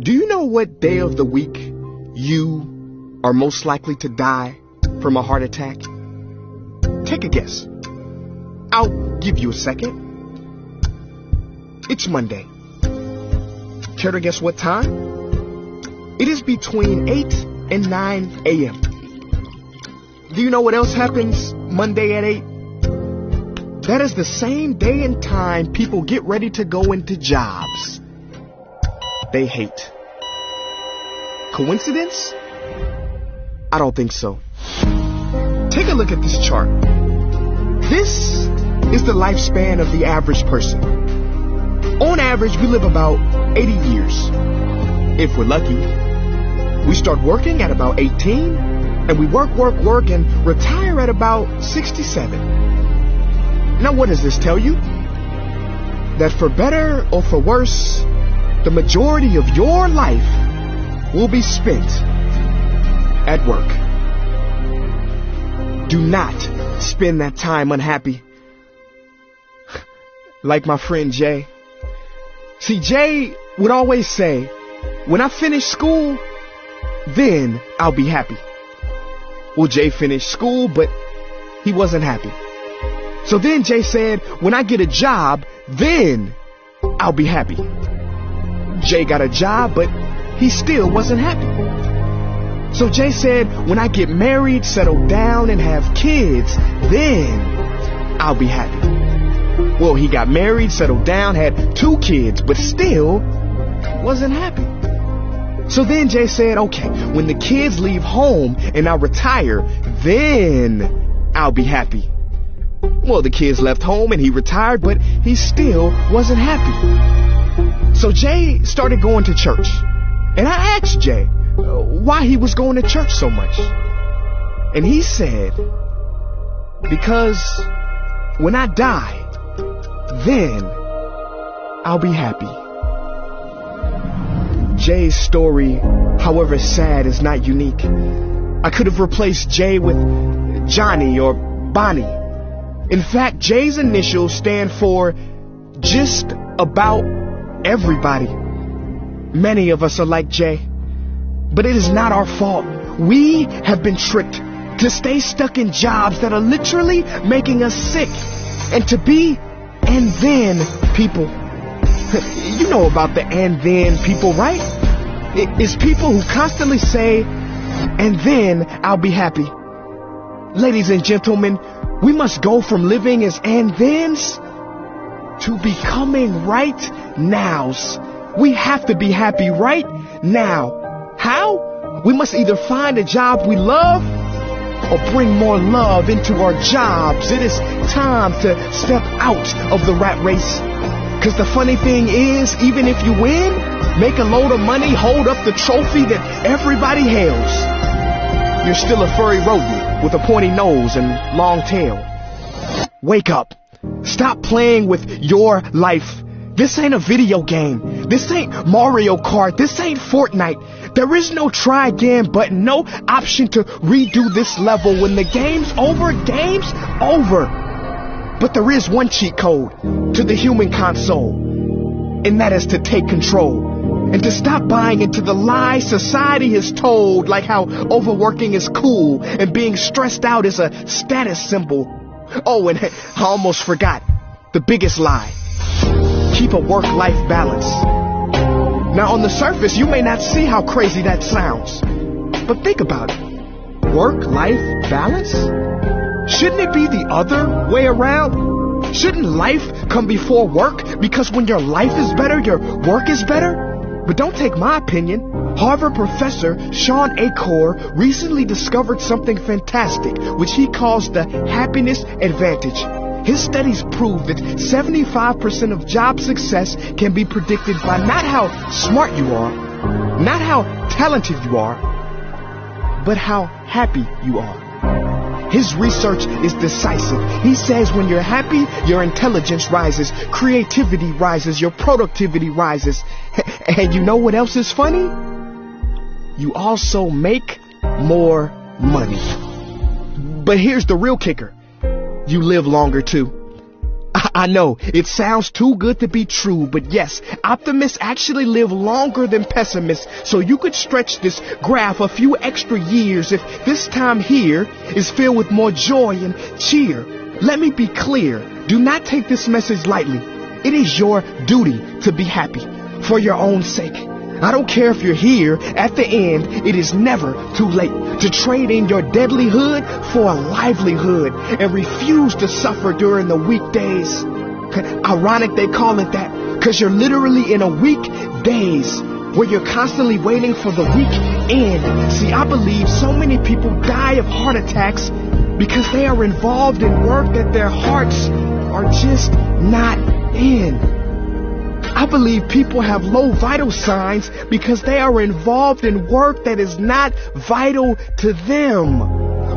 Do you know what day of the week you are most likely to die from a heart attack? Take a guess. I'll give you a second. It's Monday. Care to guess what time? It is between 8 and 9 a.m. Do you know what else happens Monday at 8? That is the same day and time people get ready to go into jobs they hate. Coincidence? I don't think so. Take a look at this chart. This is the lifespan of the average person. On average, we live about 80 years. If we're lucky, we start working at about 18, and we work, and retire at about 67. Now, what does this tell you? That for better or for worse, the majority of your life will be spent at work. Do not spend that time unhappy. Like my friend Jay. See, Jay would always say, when I finish school, then I'll be happy. Well, Jay finished school, but he wasn't happy. So then Jay said, when I get a job, then I'll be happy. Jay got a job, but he still wasn't happy. So Jay said, when I get married, settle down, and have kids, then I'll be happy. Well, he got married, settled down, had 2 kids, but still wasn't happy. So then Jay said, okay, when the kids leave home and I retire, then I'll be happy. Well, the kids left home and he retired, but he still wasn't happy. So Jay started going to church. And I asked Jay why he was going to church so much. And he said, because when I die, then I'll be happy. Jay's story, however sad, is not unique. I could have replaced Jay with Johnny or Bonnie. In fact, Jay's initials stand for just about everybody. Many of us are like Jay, but it is not our fault. We have been tricked to stay stuck in jobs that are literally making us sick, and to be and then people. You know about the and then people, right? It's people who constantly say, and then I'll be happy. Ladies and gentlemen, we must go from living as and thens to becoming right nows. We have to be happy right now. How? We must either find a job we love or bring more love into our jobs. It is time to step out of the rat race. Because the funny thing is, even if you win, make a load of money, hold up the trophy that everybody hails, you're still a furry rodent with a pointy nose and long tail. Wake up. Stop playing with your life. This ain't a video game. This ain't Mario Kart. This ain't Fortnite. There is no try again button, no option to redo this level. When the game's over, game's over. But there is one cheat code to the human console, and that is to take control and to stop buying into the lies society has told, like how overworking is cool and being stressed out is a status symbol. Oh, and I almost forgot the biggest lie. Keep a work-life balance. Now, on the surface, you may not see how crazy that sounds, but think about it. Work-life balance? Shouldn't it be the other way around? Shouldn't life come before work? Because when your life is better, your work is better? But don't take my opinion. Harvard professor Sean Achor recently discovered something fantastic, which he calls the happiness advantage. His studies prove that 75% of job success can be predicted by not how smart you are, not how talented you are, but how happy you are. His research is decisive. He says when you're happy, your intelligence rises, creativity rises, your productivity rises. And you know what else is funny? You also make more money. But here's the real kicker. You live longer too. I know, it sounds too good to be true, but yes, optimists actually live longer than pessimists, so you could stretch this graph a few extra years if this time here is filled with more joy and cheer. Let me be clear, do not take this message lightly. It is your duty to be happy, for your own sake. I don't care if you're here at the end, it is never too late to trade in your deadlyhood for a livelihood and refuse to suffer during the weekdays. Ironic they call it that, because you're literally in a weekdays where you're constantly waiting for the weekend. See, I believe so many people die of heart attacks because they are involved in work that their hearts are just not in. I believe people have low vital signs because they are involved in work that is not vital to them.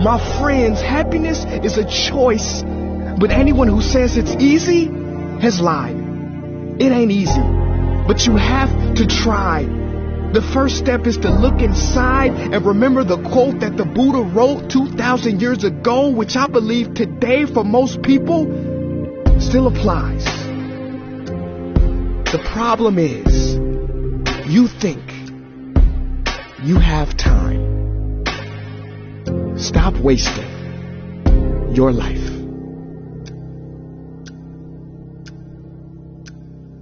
My friends, happiness is a choice, but anyone who says it's easy has lied. It ain't easy, but you have to try. The first step is to look inside and remember the quote that the Buddha wrote 2,000 years ago, which I believe today for most people still applies. The problem is, you think you have time. Stop wasting your life.